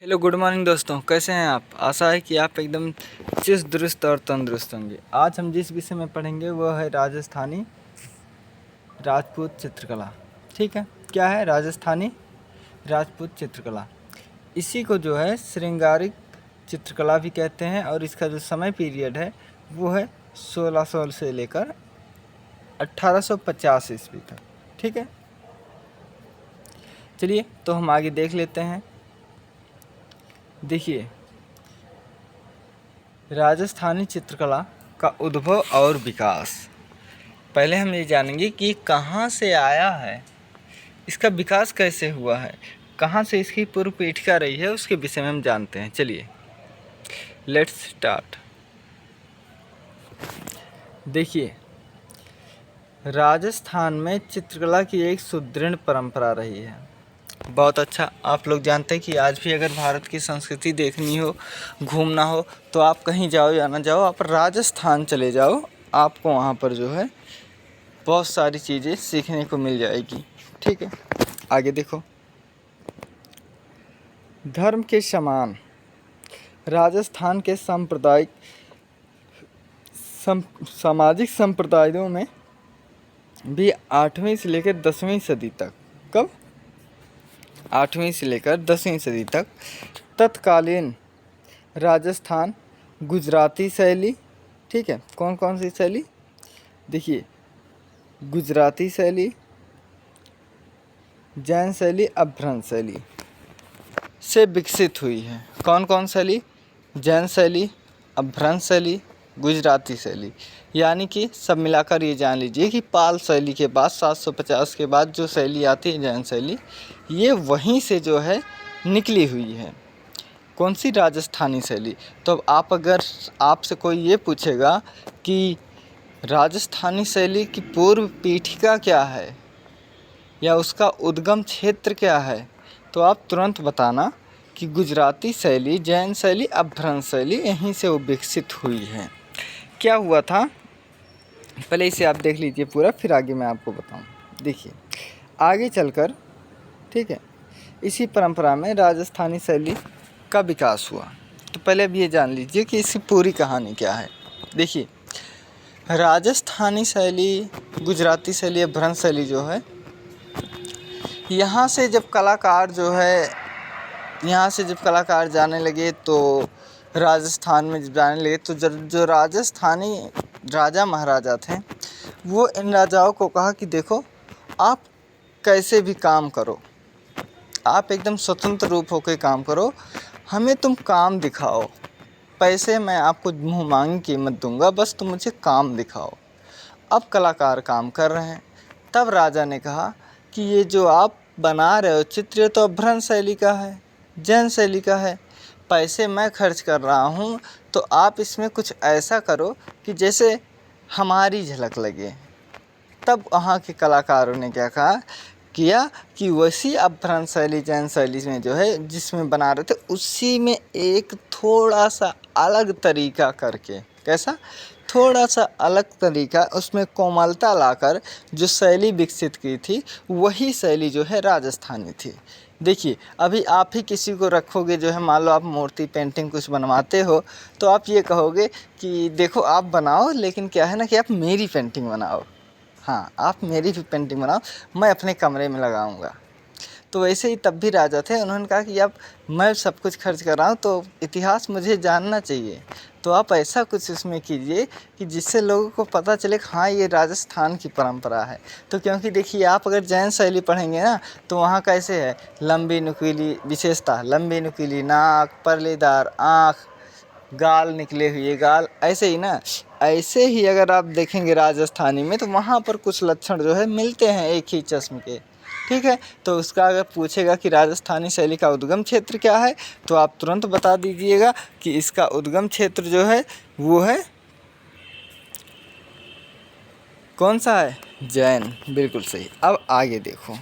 Hello good morning दोस्तों, कैसे हैं आप। आशा है कि आप एकदम चुस्त दुरुस्त और तंदुरुस्त होंगे। आज हम जिस विषय में पढ़ेंगे वह है राजस्थानी राजपूत चित्रकला। ठीक है, क्या है राजस्थानी राजपूत चित्रकला। इसी को जो है श्रृंगारिक चित्रकला भी कहते हैं और इसका जो समय पीरियड है वो है 1600 से लेकर 1850 ईस्वी तक। ठीक है, चलिए तो हम आगे देख लेते हैं। देखिए, राजस्थानी चित्रकला का उद्भव और विकास। पहले हम ये जानेंगे कि कहाँ से आया है, इसका विकास कैसे हुआ है, कहाँ से इसकी पूर्व पीठिका रही है, उसके विषय में हम जानते हैं। चलिए लेट्स स्टार्ट। देखिए, राजस्थान में चित्रकला की एक सुदृढ़ परंपरा रही है। बहुत अच्छा, आप लोग जानते हैं कि आज भी अगर भारत की संस्कृति देखनी हो, घूमना हो, तो आप कहीं जाओ या ना जाओ, आप राजस्थान चले जाओ, आपको वहाँ पर जो है बहुत सारी चीज़ें सीखने को मिल जाएगी। ठीक है, आगे देखो। धर्म के समान राजस्थान के सांप्रदायिक सामाजिक संप्रदायों में भी 8वीं से लेकर 10वीं सदी तक, कब 8वीं से लेकर 10वीं सदी तक तत्कालीन राजस्थान गुजराती शैली, ठीक है, कौन कौन सी शैली, देखिए, गुजराती शैली, जैन शैली, अभ्रंश शैली से विकसित हुई है। कौन कौन शैली, जैन शैली, अभ्रंश शैली, गुजराती शैली। यानी कि सब मिलाकर ये जान लीजिए कि पाल शैली के बाद 750 के बाद जो शैली आती है जैन शैली, ये वहीं से जो है निकली हुई है। कौन सी, राजस्थानी शैली। तो अब आप अगर आपसे कोई ये पूछेगा कि राजस्थानी शैली की पूर्व पीठिका क्या है या उसका उद्गम क्षेत्र क्या है, तो आप तुरंत बताना कि गुजराती शैली, जैन शैली, अभ्रंश शैली यहीं से वो विकसित हुई है। क्या हुआ था, पहले इसे आप देख लीजिए पूरा, फिर आगे मैं आपको बताऊं। देखिए, आगे चलकर, ठीक है, इसी परंपरा में राजस्थानी शैली का विकास हुआ। तो पहले अब ये जान लीजिए कि इसकी पूरी कहानी क्या है। देखिए, राजस्थानी शैली, गुजराती शैली, अभ्रंश शैली जो है, यहाँ से जब कलाकार जाने लगे, तो राजस्थान में जब जाने लगे, तो जो राजस्थानी राजा महाराजा थे, वो इन राजाओं को कहा कि देखो, आप कैसे भी काम करो, आप एकदम स्वतंत्र रूप होकर काम करो, हमें तुम काम दिखाओ, पैसे मैं आपको मुँह मांगी कीमत दूंगा, बस तुम मुझे काम दिखाओ। अब कलाकार काम कर रहे हैं, तब राजा ने कहा कि ये जो आप बना रहे हो चित्र, ये तो अभ्रंश शैली का है, जैन शैली का है, पैसे मैं खर्च कर रहा हूँ, तो आप इसमें कुछ ऐसा करो कि जैसे हमारी झलक लगे। तब वहाँ के कलाकारों ने क्या किया कि वैसी अभ्रंश शैली, जैन शैली में जो है जिसमें बना रहे थे, उसी में एक थोड़ा सा अलग तरीका करके, कैसा, थोड़ा सा अलग तरीका, उसमें कोमलता लाकर जो शैली विकसित की थी, वही शैली जो है राजस्थानी थी। देखिए, अभी आप ही किसी को रखोगे, जो है मान लो आप मूर्ति पेंटिंग कुछ बनवाते हो, तो आप ये कहोगे कि देखो आप बनाओ, लेकिन क्या है ना कि आप मेरी पेंटिंग बनाओ, हाँ आप मेरी भी पेंटिंग बनाओ, मैं अपने कमरे में लगाऊंगा। तो वैसे ही तब भी राजा थे, उन्होंने कहा कि अब मैं सब कुछ खर्च कर रहा हूँ, तो इतिहास मुझे जानना चाहिए, तो आप ऐसा कुछ इसमें कीजिए कि जिससे लोगों को पता चले कि हाँ ये राजस्थान की परंपरा है। तो क्योंकि देखिए, आप अगर जैन शैली पढ़ेंगे ना, तो वहाँ कैसे है, लंबी नुकीली विशेषता, लंबी नुकीली नाक, परलेदार आँख, गाल निकले हुए गाल, ऐसे ही ना, ऐसे ही अगर आप देखेंगे राजस्थानी में, तो वहाँ पर कुछ लक्षण जो है मिलते हैं एक ही चश्म के। ठीक है, तो उसका अगर पूछेगा कि राजस्थानी शैली का उद्गम क्षेत्र क्या है, तो आप तुरंत बता दीजिएगा कि इसका उद्गम क्षेत्र जो है वो है, कौन सा है, जैन। बिल्कुल सही। अब आगे देखो,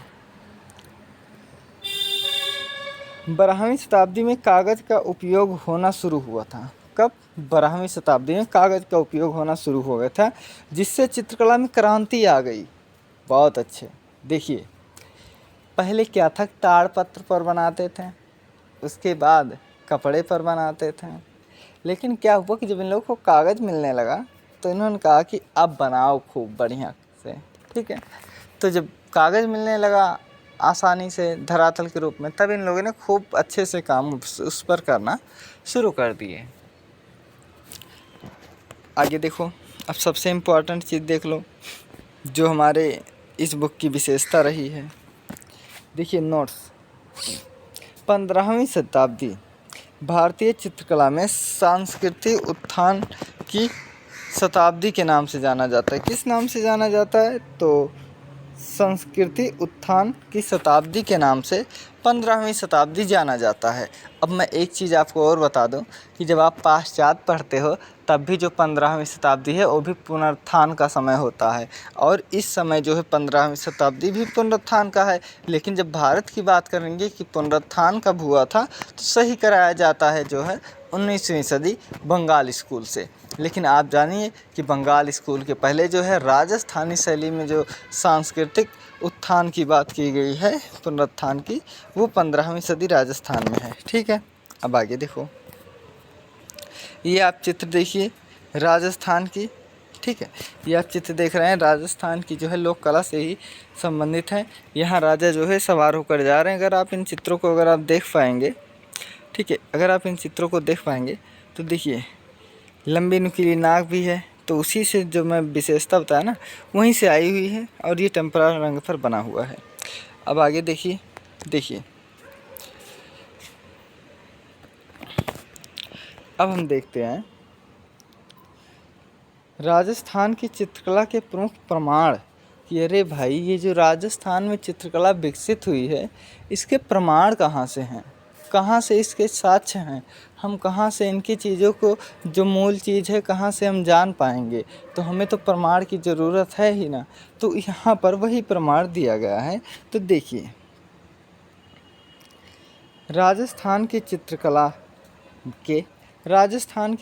12वीं शताब्दी में कागज़ का उपयोग होना शुरू हुआ था। कब, 12वीं शताब्दी में कागज़ का उपयोग होना शुरू हो गया था, जिससे चित्रकला में क्रांति आ गई। बहुत अच्छे। देखिए, पहले क्या था, ताड़पत्र पर बनाते थे, उसके बाद कपड़े पर बनाते थे। लेकिन क्या हुआ कि जब इन लोगों को कागज़ मिलने लगा तो इन्होंने कहा कि अब बनाओ खूब बढ़िया से, ठीक है। तो जब कागज़ मिलने लगा आसानी से धरातल के रूप में, तब इन लोगों ने खूब अच्छे से काम उस पर करना शुरू कर दिए। आगे देखो, अब सबसे इम्पोर्टेंट चीज़ देख लो जो हमारे इस बुक की विशेषता रही है। देखिए नोट्स, 15वीं शताब्दी भारतीय चित्रकला में सांस्कृतिक उत्थान की शताब्दी के नाम से जाना जाता है। किस नाम से जाना जाता है? तो संस्कृति उत्थान की शताब्दी के नाम से 15वीं शताब्दी जाना जाता है। अब मैं एक चीज़ आपको और बता दूं कि जब आप पाश्चात्य पढ़ते हो तब भी जो 15वीं शताब्दी है वो भी पुनरुत्थान का समय होता है, और इस समय जो है 15वीं शताब्दी भी पुनरुत्थान का है। लेकिन जब भारत की बात करेंगे कि पुनरुत्थान कब हुआ था, तो सही कराया जाता है जो है 19वीं सदी बंगाल स्कूल से। लेकिन आप जानिए कि बंगाल स्कूल के पहले जो है राजस्थानी शैली में जो सांस्कृतिक उत्थान की बात की गई है पुनरुत्थान की, वो 15वीं सदी राजस्थान में है, ठीक है। अब आगे देखो, ये आप चित्र देखिए राजस्थान की, ठीक है। ये आप चित्र देख रहे हैं राजस्थान की जो है लोक कला से ही संबंधित है। यहाँ राजा जो है सवार होकर जा रहे हैं। अगर आप इन चित्रों को अगर आप देख पाएंगे, ठीक है, अगर आप इन चित्रों को देख पाएंगे तो देखिए लंबी नुकीली नाक भी है, तो उसी से जो मैं विशेषता बताया ना वहीं से आई हुई है, और ये टेम्परा रंग पर बना हुआ है। अब आगे देखिए, अब हम देखते हैं राजस्थान की चित्रकला के प्रमुख प्रमाण कि अरे भाई ये जो राजस्थान में चित्रकला विकसित हुई है इसके प्रमाण कहाँ से हैं, कहाँ से इसके साक्ष्य हैं, हम कहाँ से इनकी चीज़ों को जो मूल चीज़ है कहाँ से हम जान पाएंगे। तो हमें तो प्रमाण की ज़रूरत है ही ना। तो यहाँ पर वही प्रमाण दिया गया है। तो देखिए राजस्थान की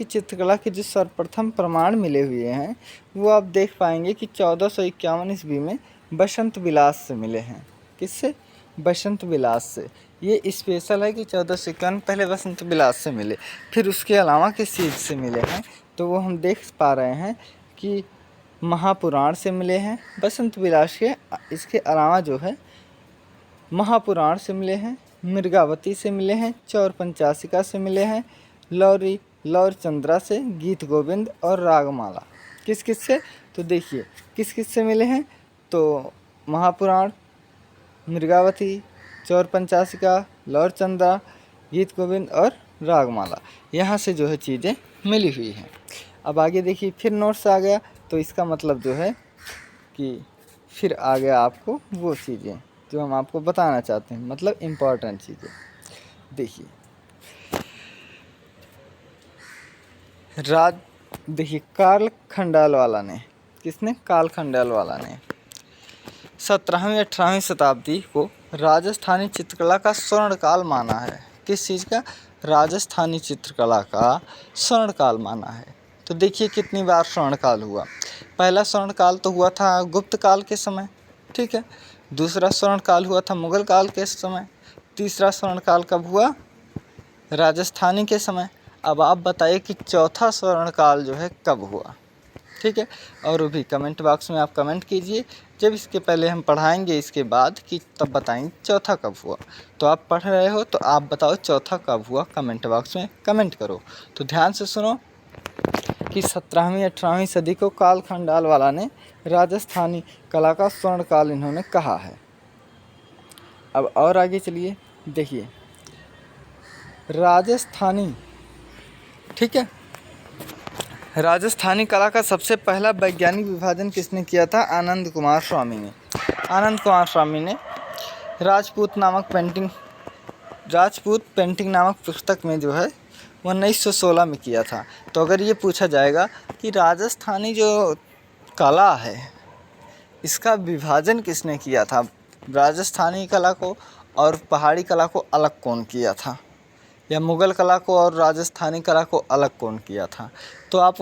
चित्रकला के जो सर्वप्रथम प्रमाण मिले हुए हैं वो आप देख पाएंगे कि 1451 ईस्वी में बसंत विलास से मिले हैं। किससे? बसंत विलास से। ये स्पेशल है कि 1451 पहले बसंत विलास से मिले, फिर उसके अलावा किस चीज़ से मिले हैं तो वो हम देख पा रहे हैं कि महापुराण से मिले हैं बसंत विलास के। इसके अलावा जो है महापुराण से मिले हैं, मृगावती से मिले हैं, चौर पंचाशिका से मिले हैं, लौर चंद्रा से, गीत गोविंद और रागमाला। किस किस से? तो देखिए किस किस से मिले हैं, तो महापुराण, मृगावती, चौर पंचाशिका, लौर चंद्रा, गीत गोविंद और रागमाला, यहाँ से जो है चीज़ें मिली हुई हैं। अब आगे देखिए फिर नोट्स आ गया, तो इसका मतलब जो है कि फिर आ गया आपको वो चीज़ें जो हम आपको बताना चाहते हैं, मतलब इम्पॉर्टेंट चीज़ें। देखिए कार्ल खंडेलवाला ने, किसने? कार्ल खंडेलवाला ने 17वीं 18वीं शताब्दी को राजस्थानी चित्रकला का स्वर्णकाल माना है। किस चीज़ का? राजस्थानी चित्रकला का स्वर्णकाल माना है। तो देखिए कितनी बार स्वर्णकाल हुआ। पहला स्वर्णकाल तो हुआ था गुप्त काल के समय, ठीक है। दूसरा स्वर्णकाल हुआ था मुगल काल के समय। तीसरा स्वर्णकाल कब हुआ? राजस्थानी के समय। अब आप बताइए कि चौथा स्वर्णकाल जो है कब हुआ, ठीक है। और वो भी कमेंट बॉक्स में आप कमेंट कीजिए। जब इसके पहले हम पढ़ाएंगे इसके बाद कि तब बताएंगे चौथा कब हुआ। तो आप पढ़ रहे हो तो आप बताओ चौथा कब हुआ, कमेंट बॉक्स में कमेंट करो। तो ध्यान से सुनो कि 17वीं 18वीं सदी को कार्ल खंडेलवाला ने राजस्थानी कला का स्वर्णकाल इन्होंने कहा है। अब और आगे चलिए, देखिए राजस्थानी, ठीक है, राजस्थानी कला का सबसे पहला वैज्ञानिक विभाजन किसने किया था? आनंद कुमार स्वामी ने। आनंद कुमार स्वामी ने राजपूत पेंटिंग नामक पुस्तक में जो है 1916 में किया था। तो अगर ये पूछा जाएगा कि राजस्थानी जो कला है इसका विभाजन किसने किया था, राजस्थानी कला को और पहाड़ी कला को अलग कौन किया था, या मुग़ल कला को और राजस्थानी कला को अलग कौन किया था, तो आप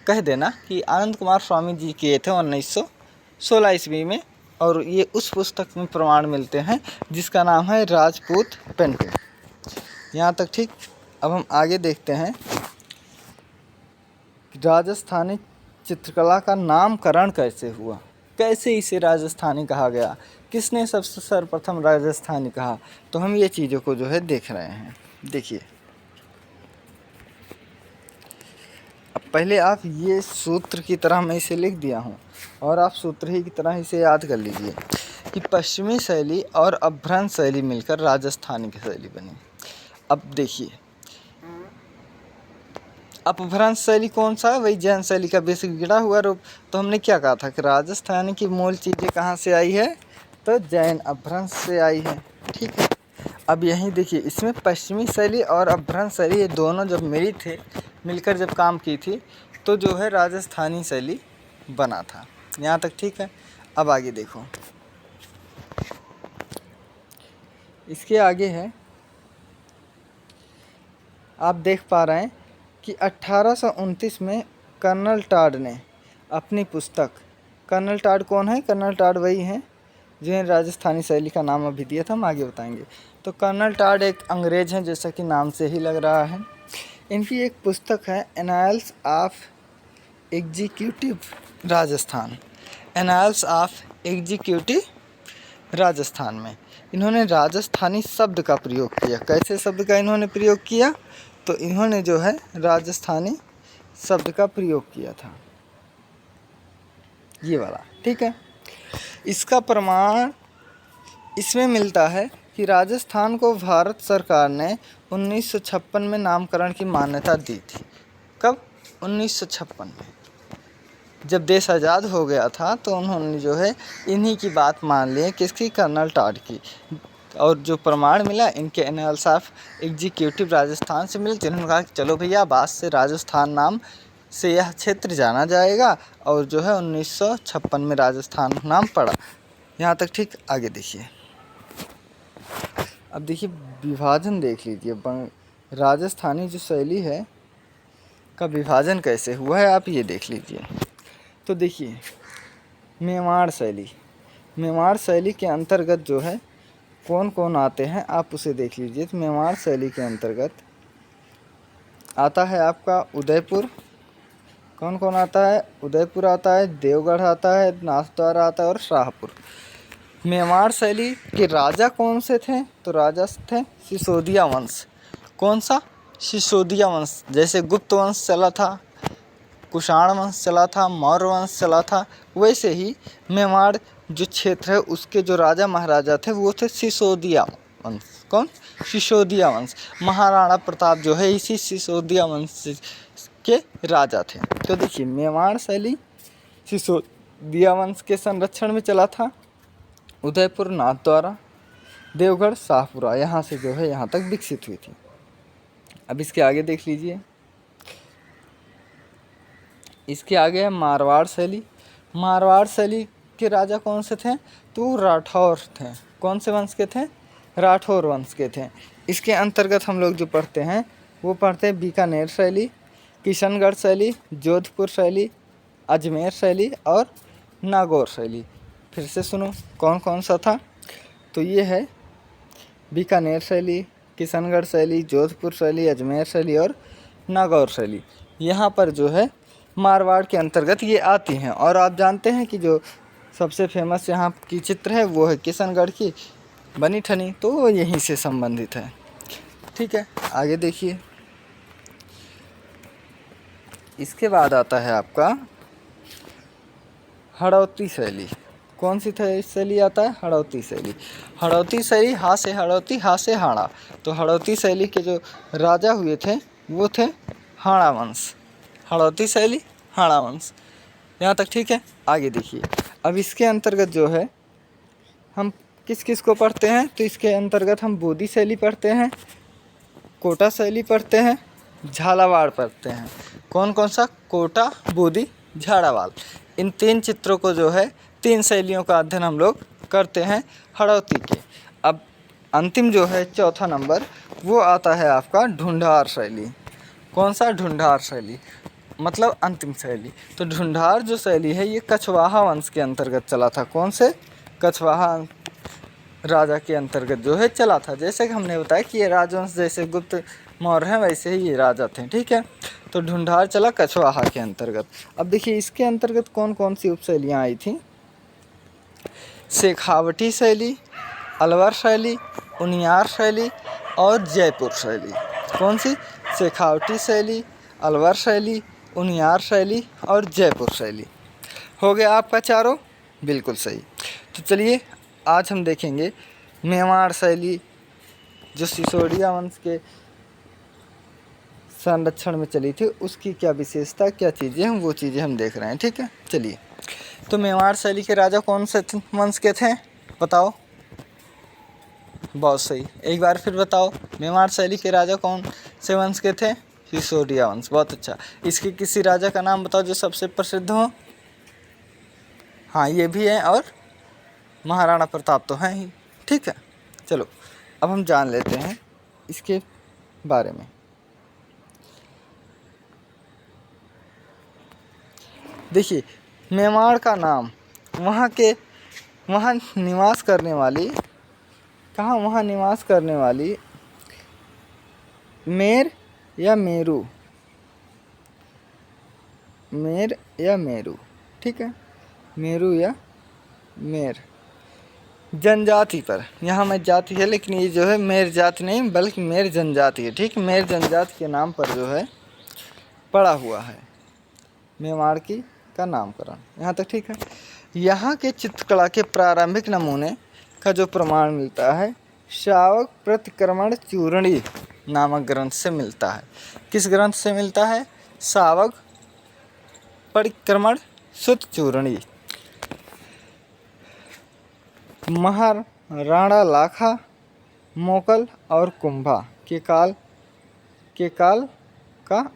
कह देना कि आनंद कुमार स्वामी जी किए थे 1916 ईस्वी में। और ये उस पुस्तक में प्रमाण मिलते हैं जिसका नाम है राजपूत पेंटिंग। यहाँ तक ठीक। अब हम आगे देखते हैं राजस्थानी चित्रकला का नामकरण कैसे हुआ, कैसे इसे राजस्थानी कहा गया, किसने सबसे सर्वप्रथम राजस्थानी कहा। तो हम ये चीज़ों को जो है देख रहे हैं। देखिए, अब पहले आप ये सूत्र की तरह मैं इसे लिख दिया हूँ और आप सूत्र ही की तरह इसे याद कर लीजिए कि पश्चिमी शैली और अभ्रंश शैली मिलकर राजस्थानी की शैली बनी। अब देखिए, अपभ्रंश शैली कौन सा है, वही जैन शैली का बेसिक गिरा हुआ रूप। तो हमने क्या कहा था कि राजस्थानी की मूल चीज़ें कहाँ से आई है, तो जैन अपभ्रंश से आई है। ठीक है, अब यहीं देखिए, इसमें पश्चिमी शैली और अपभ्रंश शैली ये दोनों जब मिलकर जब काम की थी तो जो है राजस्थानी शैली बना था। यहाँ तक ठीक है। अब आगे देखो, इसके आगे है, आप देख पा रहे हैं कि 1829 में कर्नल टाड ने अपनी पुस्तक, कर्नल टाड कौन है, कर्नल टाड वही हैं जिन्हें राजस्थानी शैली का नाम अभी दिया था, हम आगे बताएंगे। तो कर्नल टाड एक अंग्रेज हैं, जैसा कि नाम से ही लग रहा है। इनकी एक पुस्तक है annals of executive Rajasthan, annals of executive Rajasthan में इन्होंने राजस्थानी शब्द का प्रयोग किया। कैसे शब्द का इन्होंने प्रयोग किया, तो इन्होंने जो है राजस्थानी शब्द का प्रयोग किया था, ये वाला। ठीक है, इसका प्रमाण इसमें मिलता है कि राजस्थान को भारत सरकार ने 1956 में नामकरण की मान्यता दी थी। कब, 1956 में, जब देश आज़ाद हो गया था तो उन्होंने जो है इन्हीं की बात मान ली, किसकी, कर्नल टाड की। और जो प्रमाण मिला इनके एनाल्स ऑफ एग्जीक्यूटिव राजस्थान से मिले, जिन्होंने कहा कि चलो भैया, बाद से राजस्थान नाम से यह क्षेत्र जाना जाएगा, और जो है 1956 में राजस्थान नाम पड़ा। यहाँ तक ठीक। आगे देखिए, अब देखिए विभाजन देख लीजिए, राजस्थानी जो शैली है का विभाजन कैसे हुआ है, आप ये देख लीजिए। तो देखिए, मेवाड़ शैली, मेवाड़ शैली के अंतर्गत जो है कौन कौन आते हैं, आप उसे देख लीजिए। तो मेवाड़ शैली के अंतर्गत आता है आपका उदयपुर, कौन कौन आता है, उदयपुर आता है, देवगढ़ आता है, नाथद्वारा आता है और शाहपुर। मेवाड़ शैली के राजा कौन से थे, तो राजा थे सिसोदिया वंश। कौन सा, सिसोदिया वंश। जैसे गुप्त वंश चला था, कुषाण वंश चला था, मौर्य वंश चला था, वैसे ही मेवाड़ जो क्षेत्र है उसके जो राजा महाराजा थे वो थे सिसोदिया वंश। कौन, सिसोदिया वंश। महाराणा प्रताप जो है इसी सिसोदिया वंश के राजा थे। तो देखिए, मेवाड़ शैली सिसोदिया वंश के संरक्षण में चला था। उदयपुर, नाथद्वारा, देवगढ़, शाहपुरा, यहाँ से जो है यहाँ तक विकसित हुई थी। अब इसके आगे देख लीजिए, इसके आगे है मारवाड़ शैली। मारवाड़ शैली के राजा कौन से थे, तो राठौर थे। कौन से वंश के थे, राठौर वंश के थे। इसके अंतर्गत हम लोग जो पढ़ते हैं वो पढ़ते हैं बीकानेर शैली, किशनगढ़ शैली, जोधपुर शैली, अजमेर शैली और नागौर शैली। फिर से सुनो कौन कौन सा था, तो ये है बीकानेर शैली, किशनगढ़ शैली, जोधपुर शैली, अजमेर शैली और नागौर शैली। यहाँ पर जो है मारवाड़ के अंतर्गत ये आती हैं। और आप जानते हैं कि जो सबसे फेमस यहाँ की चित्र है वो है किशनगढ़ की बनी ठनी, तो वो यहीं से संबंधित है। ठीक है, आगे देखिए, इसके बाद आता है आपका हड़ौती शैली। कौन सी शैली आता है, हड़ौती शैली। हड़ौती शैली, हा से हड़ौती, हा से हाड़ा। तो हड़ौती शैली के जो राजा हुए थे वो थे हाड़ा वंश। हड़ौती शैली, हाड़ा वंश। यहाँ तक ठीक है। आगे देखिए, अब इसके अंतर्गत जो है हम किस किस को पढ़ते हैं, तो इसके अंतर्गत हम बोधी शैली पढ़ते हैं, कोटा शैली पढ़ते हैं, झालावाड़ पढ़ते हैं। कौन कौन सा, कोटा, बोधी, झालावाड़। इन तीन चित्रों को जो है, तीन शैलियों का अध्ययन हम लोग करते हैं हड़ौती के। अब अंतिम जो है चौथा नंबर वो आता है आपका ढूंढार शैली। कौन सा, ढूंढार शैली, मतलब अंतिम शैली। तो ढूंढार जो शैली है ये कछवाहा वंश के अंतर्गत चला था। कौन से, कछवाहा राजा के अंतर्गत जो है चला था। जैसे कि हमने बताया कि ये राजवंश जैसे गुप्त मौर्य हैं वैसे ही ये राजा थे, ठीक है। तो ढूंढार चला कछवाहा के अंतर्गत। अब देखिए इसके अंतर्गत कौन कौन सी उपशैलियाँ आई थी। शेखावटी शैली, अलवर शैली, उनियार शैली और जयपुर शैली। कौन सी? शेखावटी शैली, अलवर शैली, उनियार शैली और जयपुर शैली। हो गया आपका चारों, बिल्कुल सही। तो चलिए आज हम देखेंगे मेवाड़ शैली जो सिसोदिया वंश के संरक्षण में चली थी, उसकी क्या विशेषता, क्या चीज़ें हैं, वो चीज़ें हम देख रहे हैं, ठीक है। चलिए, तो मेवाड़ शैली के राजा कौन से वंश के थे बताओ? बहुत सही, एक बार फिर बताओ, मेवाड़ शैली के राजा कौन से वंश के थे? सिसोदिया वंश। बहुत अच्छा। इसके किसी राजा का नाम बताओ जो सबसे प्रसिद्ध हो। हाँ, ये भी है, और महाराणा प्रताप तो हैं ही, ठीक है। चलो अब हम जान लेते हैं इसके बारे में। देखिए, मेवाड़ का नाम वहाँ निवास करने वाली मेर या मेरू, ठीक है, मेरू या मेर जनजाति पर, यहाँ में जाति है लेकिन ये जो है मेर जाति नहीं बल्कि मेर जनजाति है, ठीक। मेर जनजाति के नाम पर जो है पड़ा हुआ है मेवाड़ का नामकरण। यहाँ तक ठीक है। यहाँ के चित्रकला के प्रारंभिक नमूने का जो प्रमाण मिलता है शावक प्रतिक्रमण चूरणी नामक ग्रंथ से मिलता है। किस ग्रंथ से मिलता है? शावक परिक्रमण सुत चूरणी। महाराणा लाखा, मोकल और कुंभा के काल का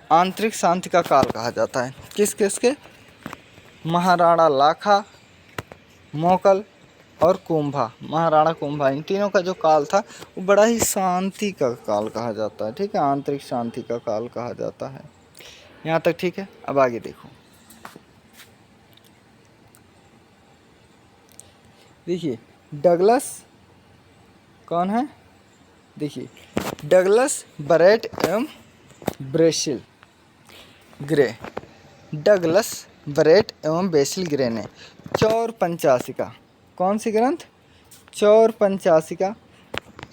आंतरिक शांति का काल कहा जाता है। किस के? महाराणा लाखा, मोकल और कुंभा, महाराणा कुंभा, इन तीनों का जो काल था वो बड़ा ही शांति का काल कहा जाता है, ठीक है, आंतरिक शांति का काल कहा जाता है। यहाँ तक ठीक है। अब आगे देखो, देखिए डगलस कौन है? देखिए डगलस बरेट एवं ब्रेसिल ग्रे, डगलस बरेट एवं बेसिल ग्रे ने चौर पंचाशिका, कौन सी ग्रंथ? चौर पंचाशिका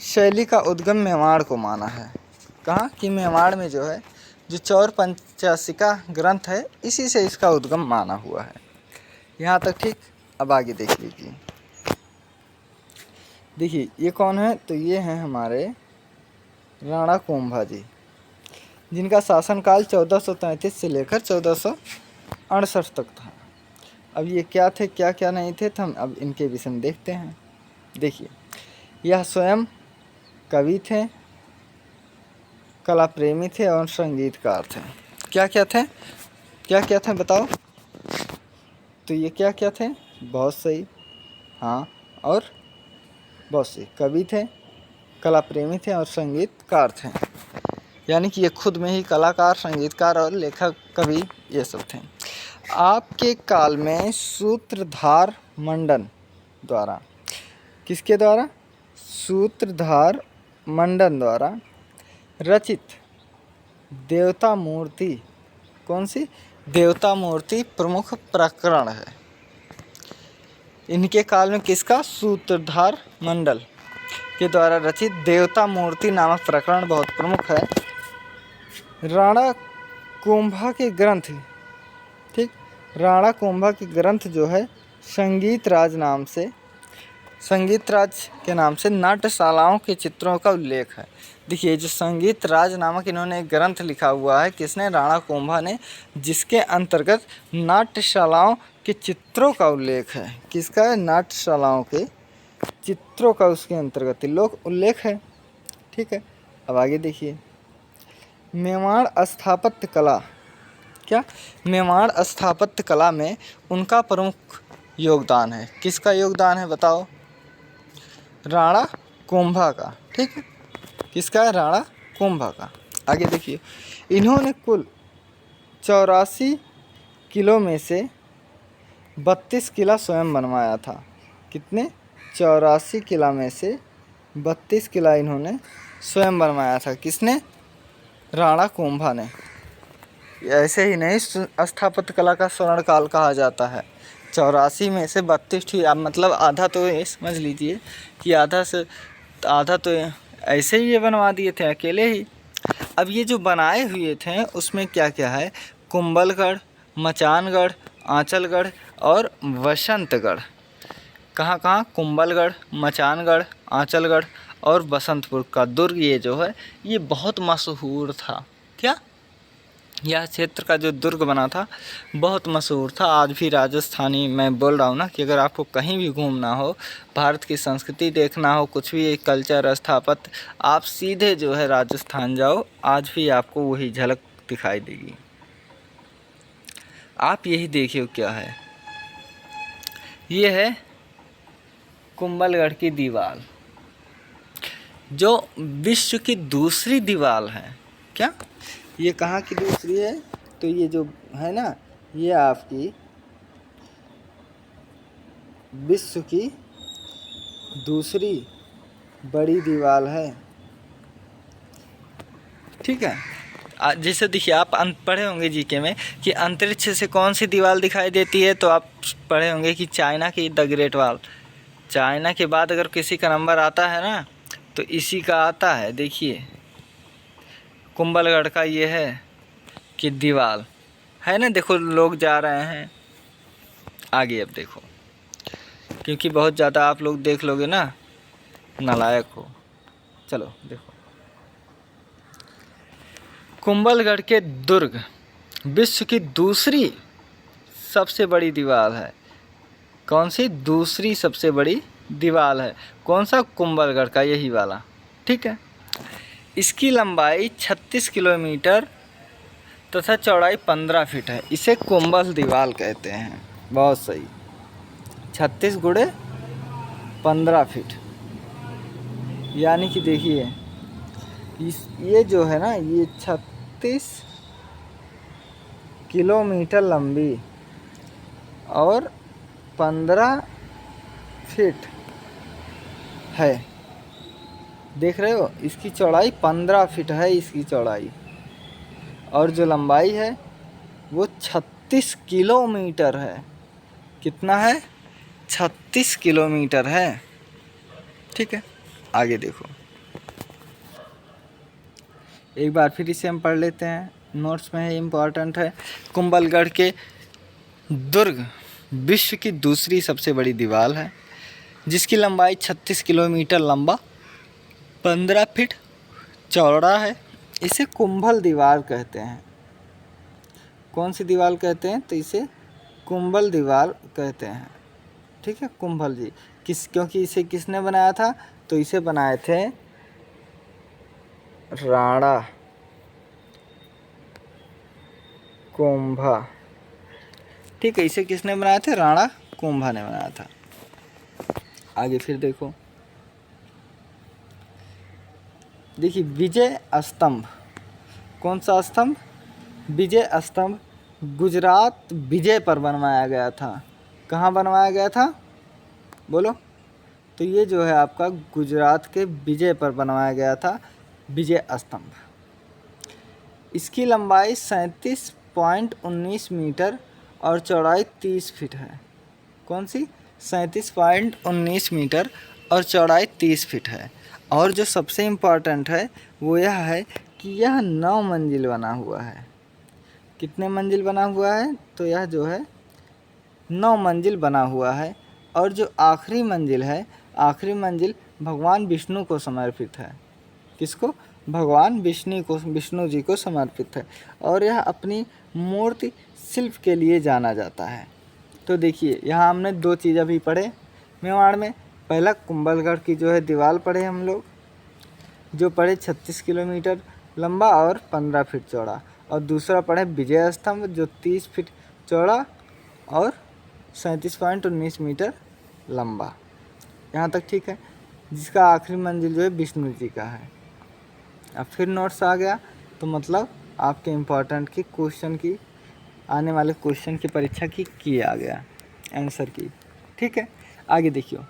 शैली का उद्गम मेवाड़ को माना है। कहाँ कि मेवाड़ में जो है जो चौर पंचाशिका ग्रंथ है इसी से इसका उद्गम माना हुआ है। यहाँ तक ठीक। अब आगे देख लीजिए। देखिए ये कौन है? तो ये हैं हमारे राणा कुंभा जी, जिनका शासनकाल 1433 से लेकर 1468 तक था। अब ये क्या थे, क्या क्या नहीं थे, तो हम अब इनके विषय में देखते हैं। देखिए, यह स्वयं कवि थे, कला प्रेमी थे और संगीतकार थे। क्या क्या थे बताओ? तो ये क्या क्या थे? बहुत सही, हाँ, और बहुत सही, कवि थे, कला प्रेमी थे और संगीतकार थे। यानी कि ये खुद में ही कलाकार, संगीतकार और लेखक, कवि ये सब थे। आपके काल में सूत्रधार मंडन द्वारा, किसके द्वारा? सूत्रधार मंडन द्वारा रचित देवता मूर्ति, कौन सी? देवता मूर्ति प्रमुख प्रकरण है। इनके काल में किसका? सूत्रधार मंडल के द्वारा रचित देवता मूर्ति नामक प्रकरण बहुत प्रमुख है। राणा कुंभा के ग्रंथ, ठीक, राणा कुंभा के ग्रंथ जो है संगीत राज के नाम से नाट्यशालाओं के चित्रों का उल्लेख है। देखिए जो संगीत राज नामक इन्होंने एक ग्रंथ लिखा हुआ है, किसने? राणा कुंभा ने, जिसके अंतर्गत नाट्यशालाओं के चित्रों का उल्लेख है। किसका है? नाट्यशालाओं के चित्रों का उसके अंतर्गत उल्लेख है, ठीक है। अब आगे देखिए, मेवाड़ स्थापत्य कला, क्या? मेवाड़ स्थापत्य कला में उनका प्रमुख योगदान है। किसका योगदान है बताओ? राणा कुंभा का, ठीक है। किसका है? राणा कुंभा का। आगे देखिए, इन्होंने कुल 84 किलो में से 32 किला स्वयं बनवाया था। कितने? 84 किला में से 32 किला इन्होंने स्वयं बनवाया था। किसने? राणा कुंभा ने। ऐसे ही नहीं, स्थापत्य कला का स्वर्ण काल कहा जाता है। 84 में से 32 थी, अब मतलब आधा तो ये समझ लीजिए कि आधा तो ऐसे ही ये बनवा दिए थे अकेले ही। अब ये जो बनाए हुए थे उसमें क्या क्या है? कुंभलगढ़, मचानगढ़, आंचलगढ़ और वसंतगढ़। कहाँ कहाँ? कुंभलगढ़, मचानगढ़, आंचलगढ़ और बसंतपुर का दुर्ग ये जो है ये बहुत मशहूर था। क्या? यह क्षेत्र का जो दुर्ग बना था बहुत मशहूर था। आज भी राजस्थानी, मैं बोल रहा हूँ ना कि अगर आपको कहीं भी घूमना हो, भारत की संस्कृति देखना हो, कुछ भी कल्चर, स्थापत्य, आप सीधे जो है राजस्थान जाओ, आज भी आपको वही झलक दिखाई देगी। आप यही देखिए क्या है, ये है कुंभलगढ़ की दीवार जो विश्व की दूसरी दीवार है। क्या? ये कहाँ की दूसरी है? तो ये जो है ना, ये आपकी विश्व की दूसरी बड़ी दीवार है। ठीक है। जैसे देखिए, आप पढ़े होंगे जीके में कि अंतरिक्ष से कौन सी दीवार दिखाई देती है, तो आप पढ़े होंगे कि चाइना की द ग्रेट वॉल। चाइना के बाद अगर किसी का नंबर आता है ना तो इसी का आता है। देखिए कुंभलगढ़ का ये है कि दीवार है ना, देखो लोग जा रहे हैं आगे। अब देखो, क्योंकि बहुत ज़्यादा आप लोग देख लोगे ना, नालायक हो। चलो देखो, कुंभलगढ़ के दुर्ग विश्व की दूसरी सबसे बड़ी दीवार है। कौन सी? दूसरी सबसे बड़ी दीवार है। कौन सा? कुंभलगढ़ का, यही वाला। ठीक है। इसकी लंबाई 36 किलोमीटर तथा चौड़ाई 15 फीट है। इसे कुंभल दीवार कहते हैं। बहुत सही, 36 गुणे 15 फीट, यानी कि देखिए ये जो है ना, ये 36 किलोमीटर लंबी और 15 फीट है। देख रहे हो, इसकी चौड़ाई 15 फीट है इसकी चौड़ाई, और जो लंबाई है वो 36 किलोमीटर है। कितना है? 36 किलोमीटर है। ठीक है, आगे देखो, एक बार फिर इसे हम पढ़ लेते हैं, नोट्स में है, इम्पॉर्टेंट है। कुंभलगढ़ के दुर्ग विश्व की दूसरी सबसे बड़ी दीवार है जिसकी लंबाई 36 किलोमीटर लंबा, 15 फीट चौड़ा है। इसे कुंभल दीवार कहते हैं। कौन सी दीवार कहते हैं? तो इसे कुंभल दीवार कहते हैं। ठीक है, कुंभल जी क्योंकि इसे किसने बनाया था? तो इसे बनाए थे राणा कुंभा। ठीक है, इसे किसने बनाया था? राणा कुंभा ने बनाया था। आगे फिर देखो, देखिए विजय स्तंभ। कौन सा स्तंभ? विजय स्तंभ गुजरात विजय पर बनवाया गया था। कहाँ बनवाया गया था? बोलो। तो ये जो है आपका गुजरात के विजय पर बनवाया गया था विजय स्तंभ। इसकी लंबाई 37.19 मीटर और चौड़ाई 30 फीट है। कौन सी? 37.19 मीटर और चौड़ाई 30 फीट है। और जो सबसे इम्पॉर्टेंट है वो यह है कि यह 9 मंजिल बना हुआ है। कितने मंजिल बना हुआ है? तो यह जो है 9 मंजिल बना हुआ है। और जो आखिरी मंजिल है, आखिरी मंजिल भगवान विष्णु को समर्पित है। किसको? भगवान विष्णु जी को समर्पित है। और यह अपनी मूर्ति शिल्प के लिए जाना जाता है। तो देखिए, यहाँ हमने 2 चीज़ अभी पढ़े मेवाड़ में। पहला कुंभलगढ़ की जो है दीवार पढ़े हम लोग, जो पढ़े 36 किलोमीटर लंबा और 15 फीट चौड़ा। और दूसरा पढ़े विजय स्तंभ जो 30 फीट चौड़ा और 37.19 मीटर लंबा। यहाँ तक ठीक है, जिसका आखिरी मंजिल जो है विष्णु जी का है। अब फिर नोट्स आ गया, तो मतलब आपके इम्पोर्टेंट की क्वेश्चन की, आने वाले क्वेश्चन की परीक्षा की आ गया आंसर की। ठीक है, आगे देखियो,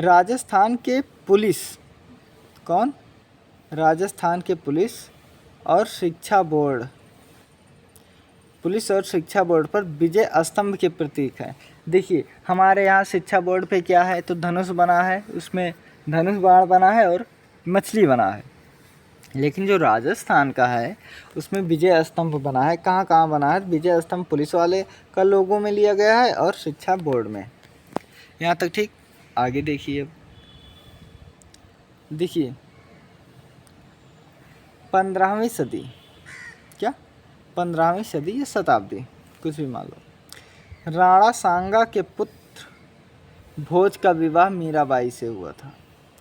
राजस्थान के पुलिस, कौन, राजस्थान के पुलिस और शिक्षा बोर्ड, पुलिस और शिक्षा बोर्ड पर विजय स्तंभ के प्रतीक है। देखिए हमारे यहाँ शिक्षा बोर्ड पे क्या है, तो धनुष बना है, उसमें धनुष बाण बना है और मछली बना है। लेकिन जो राजस्थान का है उसमें विजय स्तंभ बना है। कहाँ कहाँ बना है? विजय स्तंभ पुलिस वाले का लोगो में लिया गया है और शिक्षा बोर्ड में। यहाँ तक ठीक। आगे देखिए, देखिए 15वीं सदी, क्या 15वीं सदी या शताब्दी, कुछ भी मान लो, राणा सांगा के पुत्र भोज का विवाह मीराबाई से हुआ था।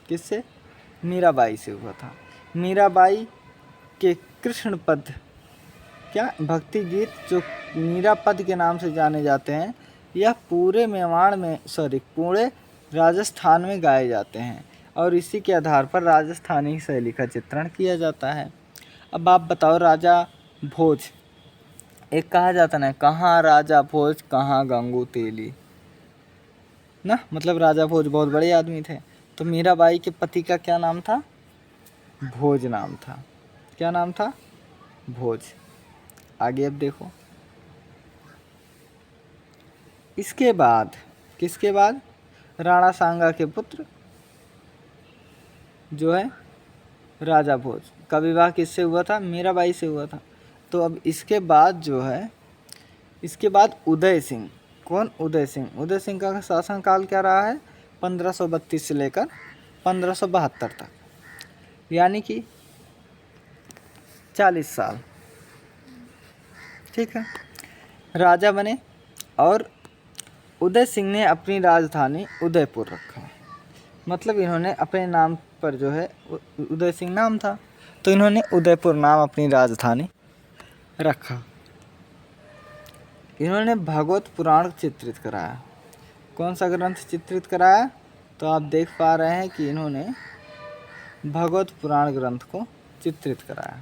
किससे? मीराबाई से हुआ था। मीराबाई के कृष्ण पद, क्या भक्ति गीत जो मीरा पद के नाम से जाने जाते हैं, यह पूरे मेवाड़ में पूरे राजस्थान में गाए जाते हैं और इसी के आधार पर राजस्थानी शैली का चित्रण किया जाता है। अब आप बताओ, राजा भोज, एक कहा जाता ना, कहाँ राजा भोज कहाँ गंगू तेली ना, मतलब राजा भोज बहुत बड़े आदमी थे। तो मीराबाई के पति का क्या नाम था? भोज नाम था। क्या नाम था? भोज। आगे अब देखो, इसके बाद, किसके बाद? राणा सांगा के पुत्र जो है राजा भोज का विवाह किससे हुआ था? मीराबाई से हुआ था। तो अब इसके बाद जो है, इसके बाद उदय सिंह, कौन? उदय सिंह। उदय सिंह का शासनकाल क्या रहा है? 1532 से लेकर 1572 तक, यानी कि 40 साल। ठीक है, राजा बने और उदय सिंह ने अपनी राजधानी उदयपुर रखा। मतलब इन्होंने अपने नाम पर जो है, उदय सिंह नाम था तो इन्होंने उदयपुर नाम अपनी राजधानी रखा। इन्होंने भागवत पुराण चित्रित कराया। कौन सा ग्रंथ चित्रित कराया? तो आप देख पा रहे हैं कि इन्होंने भागवत पुराण ग्रंथ को चित्रित कराया।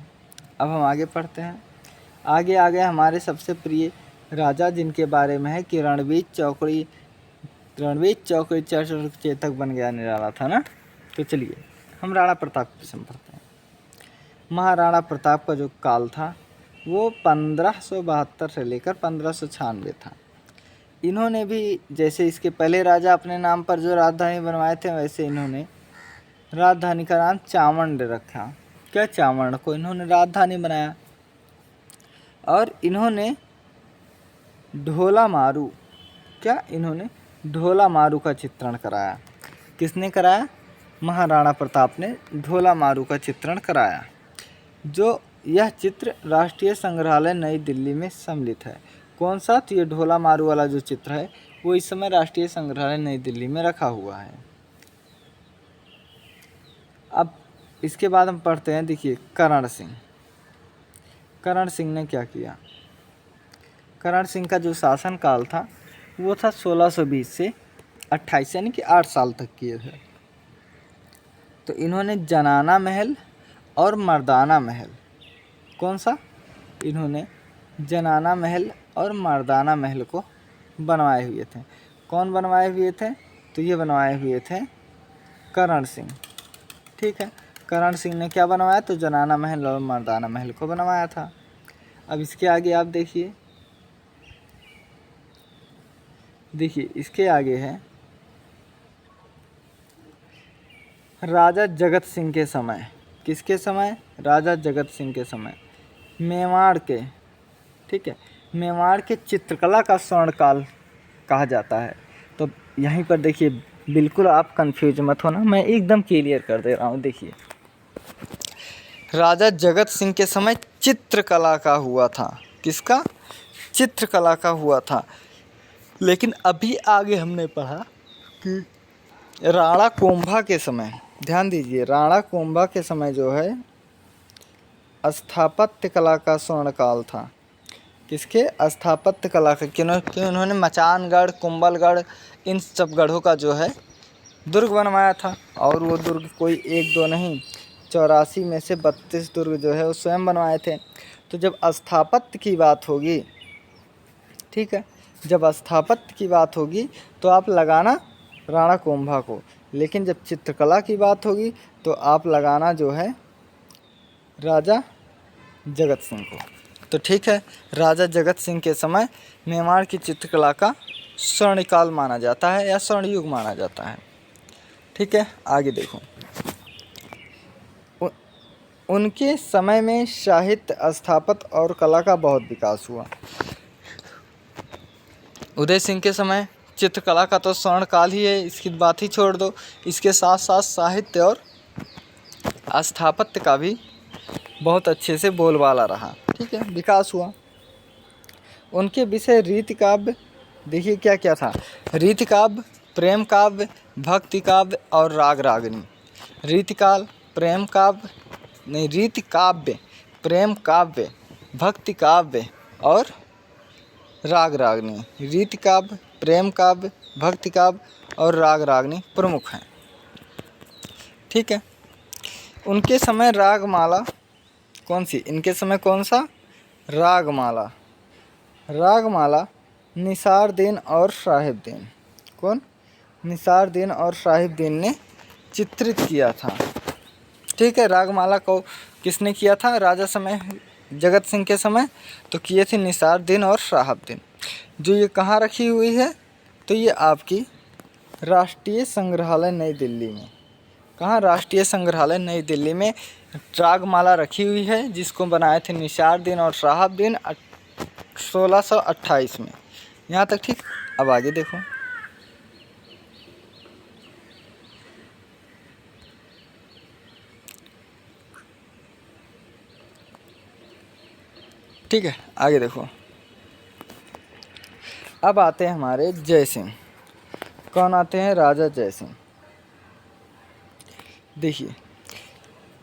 अब हम आगे पढ़ते हैं। आगे आ गए हमारे सबसे प्रिय राजा, जिनके बारे में है कि रणवीर चौकड़ी चेतक बन गया निराला था ना। तो चलिए हम राणा प्रताप से पढ़ते हैं। महाराणा प्रताप का जो काल था वो 1572 से लेकर 1596 था। इन्होंने भी, जैसे इसके पहले राजा अपने नाम पर जो राजधानी बनवाए थे, वैसे इन्होंने राजधानी का नाम चावंड रखा। क्या? चावंड को इन्होंने राजधानी बनाया। और इन्होंने ढोला मारू, क्या? इन्होंने ढोला मारू का चित्रण कराया। किसने कराया? महाराणा प्रताप ने ढोला मारू का चित्रण कराया। जो यह चित्र राष्ट्रीय संग्रहालय नई दिल्ली में सम्मिलित है। कौन सा? तो ये ढोला मारू वाला जो चित्र है वो इस समय राष्ट्रीय संग्रहालय नई दिल्ली में रखा हुआ है। अब इसके बाद हम पढ़ते हैं, देखिए करण सिंह। करण सिंह ने क्या किया? करण सिंह का जो शासनकाल था वो था 1620 से 28, यानी कि 8 साल तक किए थे। तो इन्होंने जनाना महल और मर्दाना महल, कौन सा? इन्होंने जनाना महल और मर्दाना महल को बनवाए हुए थे। कौन बनवाए हुए थे? तो ये बनवाए हुए थे करण सिंह। ठीक है, करण सिंह ने क्या बनवाया? तो जनाना महल और मर्दाना महल को बनवाया था। अब इसके आगे आप देखिए, इसके आगे है राजा जगत सिंह के समय। किसके समय? राजा जगत सिंह के समय मेवाड़ के, ठीक है, मेवाड़ के चित्रकला का स्वर्णकाल कहा जाता है। तो यहीं पर देखिए, बिल्कुल आप कंफ्यूज मत होना, मैं एकदम क्लियर कर दे रहा हूँ। देखिए राजा जगत सिंह के समय चित्रकला का हुआ था। किसका? चित्रकला का हुआ था। लेकिन अभी आगे हमने पढ़ा कि राणा कुंभा के समय, ध्यान दीजिए, राणा कुंभा के समय जो है स्थापत्य कला का स्वर्णकाल था। किसके? स्थापत्य कला का। क्यों? उन्होंने मचानगढ़, कुंभलगढ़, इन सब गढ़ों का जो है दुर्ग बनवाया था। और वो दुर्ग कोई एक दो नहीं, 84 में से 32 दुर्ग जो है वो स्वयं बनवाए थे। तो जब स्थापत्य की बात होगी, ठीक है, जब स्थापत्य की बात होगी तो आप लगाना राणा कुंभा को। लेकिन जब चित्रकला की बात होगी तो आप लगाना जो है राजा जगत सिंह को। तो ठीक है, राजा जगत सिंह के समय मेवाड़ की चित्रकला का स्वर्णकाल माना जाता है या स्वर्ण युग माना जाता है। ठीक है, आगे देखो। उनके समय में साहित्य, स्थापत्य और कला का बहुत विकास हुआ। उदय सिंह के समय चित्रकला का तो स्वर्ण काल ही है, इसकी बात ही छोड़ दो। इसके साथ साथ साहित्य और स्थापत्य का भी बहुत अच्छे से बोलबाला रहा। ठीक है, विकास हुआ। उनके विषय रीति काव्य, देखिए क्या क्या था। रीति काव्य, प्रेम काव्य, भक्ति काव्य और राग रागनी। रीति काव्य, प्रेम काव्य, भक्ति काव्य और राग रागनी। रीति काव्य, प्रेम काव्य, भक्ति काव्य और राग रागनी प्रमुख हैं। ठीक है, उनके समय रागमाला कौन सी, इनके समय कौन सा, रागमाला। रागमाला निसारदीन और साहिबदीन, कौन, निसारदीन और साहिबदीन ने चित्रित किया था। ठीक है, रागमाला को किसने किया था राजा समय जगत सिंह के समय, तो किए थे निसारदीन और साहिबदीन। जो ये कहाँ रखी हुई है, तो ये आपकी राष्ट्रीय संग्रहालय नई दिल्ली में। कहाँ, राष्ट्रीय संग्रहालय नई दिल्ली में रागमाला रखी हुई है, जिसको बनाए थे निसारदीन और साहिबदीन 1628 में। यहाँ तक ठीक। अब आगे देखो। ठीक है, आगे देखो। अब आते हैं हमारे जय सिंह। कौन आते हैं, राजा जय सिंह। देखिए,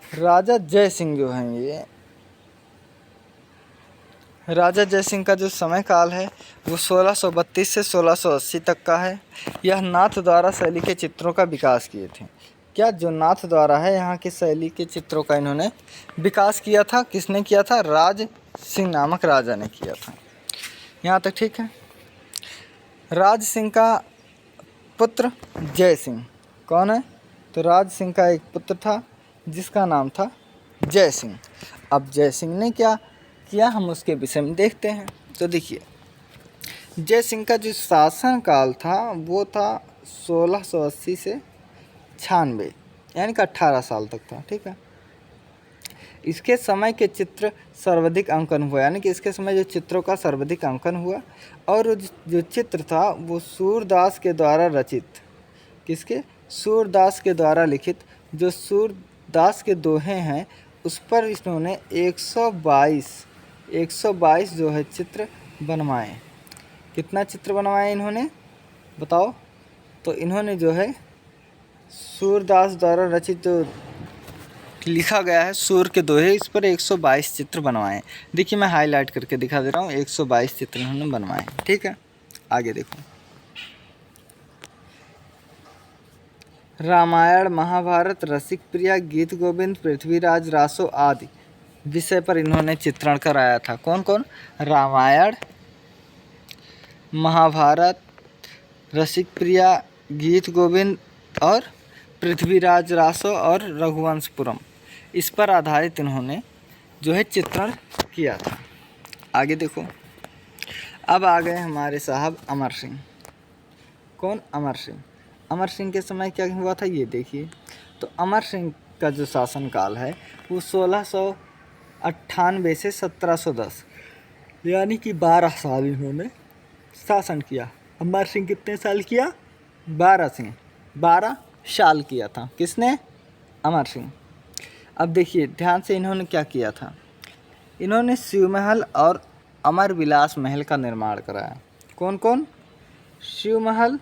राजा जय सिंह जो हैं, ये राजा जय सिंह का जो समय काल है वो 1632 से 1680 तक का है। यह नाथ द्वारा शैली के चित्रों का विकास किए थे। क्या, जो नाथ द्वारा है यहाँ की शैली के चित्रों का इन्होंने विकास किया था। किसने किया था, राज सिंह नामक राजा ने किया था। यहाँ तक ठीक है। राज सिंह का पुत्र जय सिंह कौन है, तो राज सिंह का एक पुत्र था जिसका नाम था जय सिंह। अब जय सिंह ने क्या किया, हम उसके विषय में देखते हैं। तो देखिए, जय सिंह का जो शासन काल था वो था 1680 से 96, यानी कि 18 साल तक था। ठीक है, इसके समय के चित्र सर्वाधिक अंकन हुआ, यानी कि इसके समय जो चित्रों का सर्वाधिक अंकन हुआ। और जो चित्र था वो सूरदास के द्वारा रचित, किसके, सूरदास के द्वारा लिखित, जो सूरदास के दोहे हैं उस पर इन्होंने 122 जो है चित्र बनवाए। कितना चित्र बनवाए इन्होंने, बताओ। तो इन्होंने जो है सूरदास द्वारा रचित जो लिखा गया है सूर के दोहे, इस पर 122 चित्र बनवाए। देखिए, मैं हाईलाइट करके दिखा दे रहा हूँ, 122 चित्र इन्होंने बनवाए। ठीक है, आगे देखो। रामायण, महाभारत, रसिक प्रिया, गीत गोविंद, पृथ्वीराज, रासो आदि विषय पर इन्होंने चित्रण कराया था। कौन कौन, रामायण, महाभारत, रसिक प्रिया, गीत गोविंद और पृथ्वीराज, रासो और रघुवंशपुरम, इस पर आधारित इन्होंने जो है चित्रण किया था। आगे देखो। अब आ गए हमारे साहब अमर सिंह। कौन, अमर सिंह। अमर सिंह के समय क्या हुआ था, ये देखिए। तो अमर सिंह का जो शासन काल है वो 1698 से 1710, यानी कि 12 साल इन्होंने शासन किया। अमर सिंह कितने साल किया, 12 साल किया था। किसने, अमर सिंह। अब देखिए ध्यान से, इन्होंने क्या किया था, इन्होंने शिव महल और अमर विलास महल का निर्माण कराया। कौन कौन, शिव महल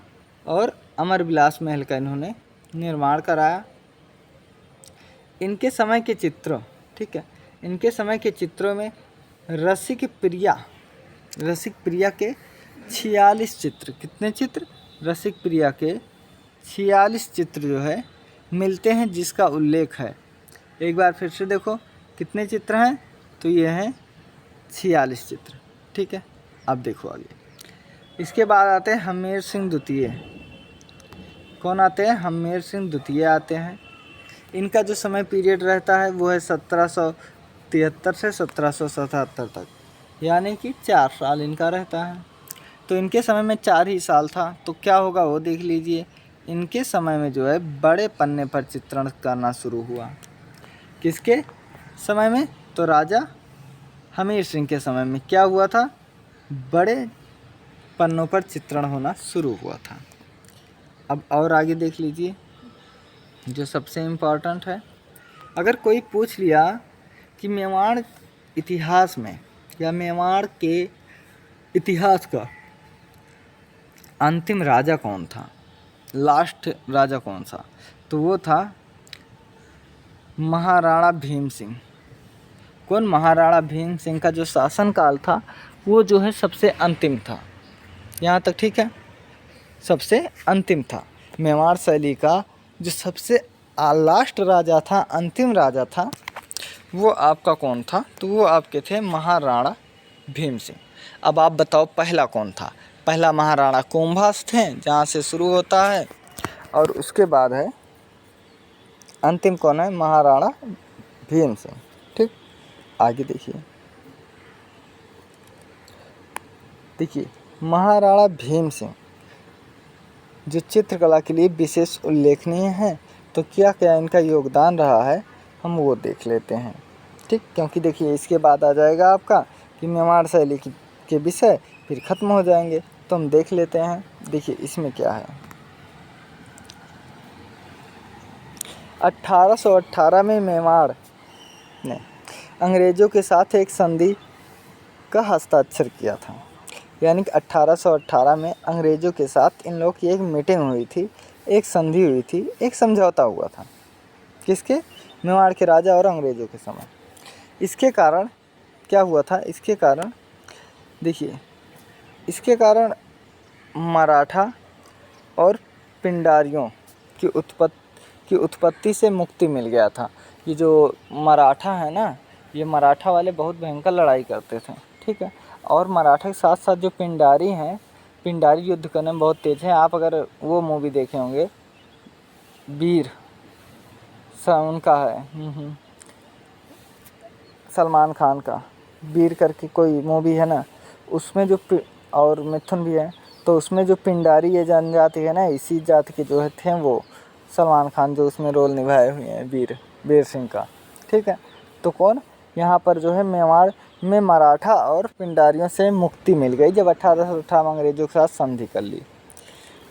और अमर विलास महल का इन्होंने निर्माण कराया। इनके समय के चित्र, ठीक है, इनके समय के चित्रों में रसिक प्रिया के 46 चित्र, कितने चित्र, रसिक प्रिया के 46 चित्र जो है मिलते हैं, जिसका उल्लेख है। एक बार फिर से देखो कितने चित्र हैं, तो ये हैं 46 चित्र। ठीक है, अब देखो आगे। इसके बाद आते हैं हमीर सिंह द्वितीय। कौन आते हैं? हमीर सिंह द्वितीय आते हैं। इनका जो समय पीरियड रहता है वो है 1773 से 1777 तक, यानी कि 4 साल इनका रहता है। तो इनके समय में 4 ही साल था, तो क्या होगा वो देख लीजिए। इनके समय में जो है बड़े पन्ने पर चित्रण करना शुरू हुआ। किसके समय में? तो राजा हमीर सिंह के समय में क्या हुआ था? बड़े पन्नों पर चित्रण होना शुरू हुआ था। अब और आगे देख लीजिए जो सबसे इम्पोर्टेंट है। अगर कोई पूछ लिया कि मेवाड़ इतिहास में या मेवाड़ के इतिहास का अंतिम राजा कौन था, लास्ट राजा कौन सा, तो वो था महाराणा भीम सिंह। कौन? महाराणा भीम सिंह का जो शासनकाल था वो जो है सबसे अंतिम था। यहाँ तक ठीक है? सबसे अंतिम था। मेवाड़ शैली का जो सबसे लास्ट राजा था, अंतिम राजा था, वो आपका कौन था? तो वो आपके थे महाराणा भीम सिंह। अब आप बताओ पहला कौन था? पहला महाराणा कुंभा थे, जहाँ से शुरू होता है, और उसके बाद है अंतिम कौन है? महाराणा भीम सिंह। ठीक, आगे देखिए। महाराणा भीम सिंह जो चित्रकला के लिए विशेष उल्लेखनीय हैं, तो क्या क्या इनका योगदान रहा है हम वो देख लेते हैं। ठीक, क्योंकि देखिए इसके बाद आ जाएगा आपका कि मेवाड़ शैली के विषय, फिर ख़त्म हो जाएंगे, तो हम देख लेते हैं। देखिए इसमें क्या है। 1818 में मेवाड़ ने अंग्रेज़ों के साथ एक संधि का हस्ताक्षर किया था। यानी कि 1818 में अंग्रेज़ों के साथ इन लोगों की एक मीटिंग हुई थी, एक संधि हुई थी, एक समझौता हुआ था। किसके? मेवाड़ के राजा और अंग्रेज़ों के समय। इसके कारण क्या हुआ था? इसके कारण देखिए, इसके कारण मराठा और पिंडारियों की उत्पत्ति से मुक्ति मिल गया था। ये जो मराठा है ना, ये मराठा वाले बहुत भयंकर लड़ाई करते थे। ठीक है, और मराठा के साथ साथ जो पिंडारी हैं, पिंडारी युद्ध करने में बहुत तेज़ हैं। आप अगर वो मूवी देखे होंगे, वीर उनका है सलमान खान का, वीर करके कोई मूवी है ना, उसमें जो और मिथुन भी है, तो उसमें जो पिंडारी ये जनजाति है ना, इसी जाति के जो थे वो सलमान खान जो उसमें रोल निभाए हुए हैं वीर सिंह का। ठीक है, तो कौन? यहाँ पर जो है मेवाड़ में मराठा और पिंडारियों से मुक्ति मिल गई जब 1818 में अंग्रेज़ों के साथ संधि कर ली।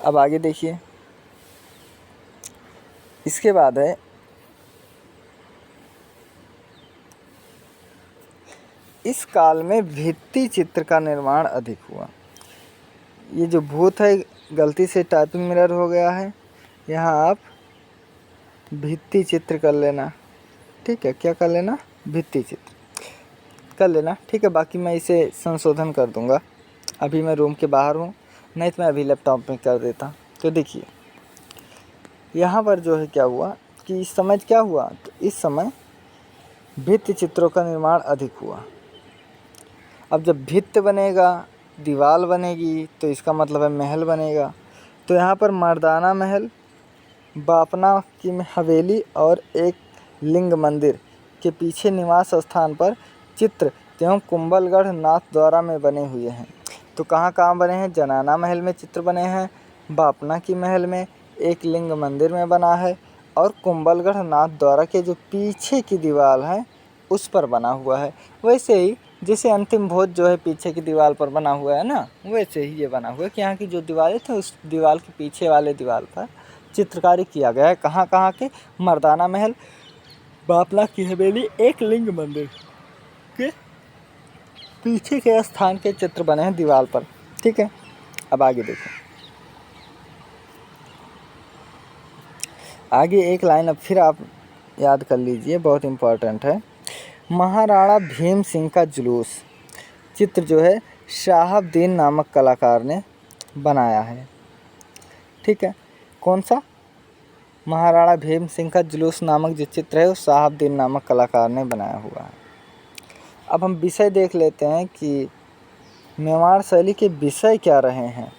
अब आगे देखिए, इसके बाद है इस काल में भित्ति चित्र का निर्माण अधिक हुआ। ये जो भूत है गलती से टाइपिंग मिरर हो गया है, यहाँ आप भित्ति चित्र कर लेना। ठीक है, क्या कर लेना? भित्ति चित्र कर लेना। ठीक है, बाकी मैं इसे संशोधन कर दूंगा। अभी मैं रूम के बाहर हूँ, नहीं तो मैं अभी लैपटॉप में कर देता। तो देखिए यहाँ पर जो है क्या हुआ कि इस समय क्या हुआ, तो इस समय भित्ति चित्रों का निर्माण अधिक हुआ। अब जब भित्त बनेगा, दीवार बनेगी, तो इसका मतलब है महल बनेगा। तो यहाँ पर मर्दाना महल, बापना की हवेली और एक लिंग मंदिर के पीछे निवास स्थान पर चित्र एवं कुंभलगढ़ नाथद्वारा में बने हुए हैं। तो कहाँ कहाँ बने हैं? जनाना महल में चित्र बने हैं, बापना की महल में, एक लिंग मंदिर में बना है, और कुंभलगढ़ नाथद्वारा के जो पीछे की दीवार है उस पर बना हुआ है। वैसे ही जैसे अंतिम भोज जो है पीछे की दीवार पर बना हुआ है ना, वैसे ही ये बना हुआ है कि यहाँ की जो दीवारें थे उस दीवार के पीछे वाले दीवार पर चित्रकारी किया गया है। कहाँ कहाँ के? मर्दाना महल, बापना की हवेली, एक लिंग मंदिर के पीछे के स्थान के चित्र बने हैं दीवार पर। ठीक है, अब आगे देखें। आगे एक लाइन अब फिर आप याद कर लीजिए, बहुत इम्पोर्टेंट है। महाराणा भीम सिंह का जुलूस चित्र जो है शाहबुद्दीन नामक कलाकार ने बनाया है। ठीक है, कौन सा? महाराणा भीम सिंह का जुलूस नामक जो चित्र है वो शाहबुद्दीन नामक कलाकार ने बनाया हुआ है। अब हम विषय देख लेते हैं कि मेवाड़ शैली के विषय क्या रहे हैं।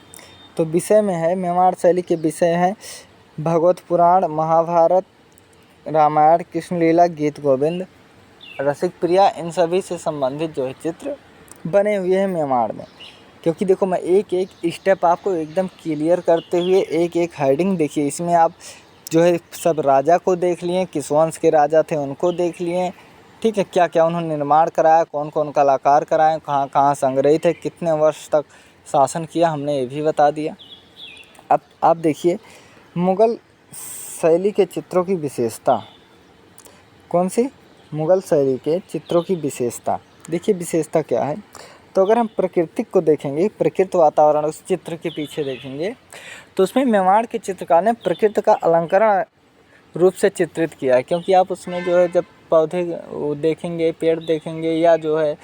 तो विषय में है, मेवाड़ शैली के विषय हैं भगवत पुराण, महाभारत, रामायण, कृष्ण लीला, गीत गोविंद, रसिक प्रिया, इन सभी से संबंधित जो है चित्र बने हुए हैं म्यांमार में। क्योंकि देखो मैं एक एक स्टेप आपको एकदम क्लियर करते हुए एक एक हेडिंग देखिए, इसमें आप जो है सब राजा को देख लिए, किस वंश के राजा थे उनको देख लिए, ठीक है, क्या क्या उन्होंने निर्माण कराया, कौन कौन कलाकार कराए, कहाँ कहाँ संग्रहित है, कितने वर्ष तक शासन किया, हमने ये भी बता दिया। अब आप देखिए मुग़ल शैली के चित्रों की विशेषता, कौन सी? मुग़ल शैली के चित्रों की विशेषता। देखिए विशेषता क्या है, तो अगर हम प्रकृति को देखेंगे, प्रकृति वातावरण उस चित्र के पीछे देखेंगे, तो उसमें मेवाड़ के चित्रकार ने प्रकृति का अलंकरण रूप से चित्रित किया है। क्योंकि आप उसमें जो है जब पौधे वो देखेंगे, पेड़ देखेंगे, या जो है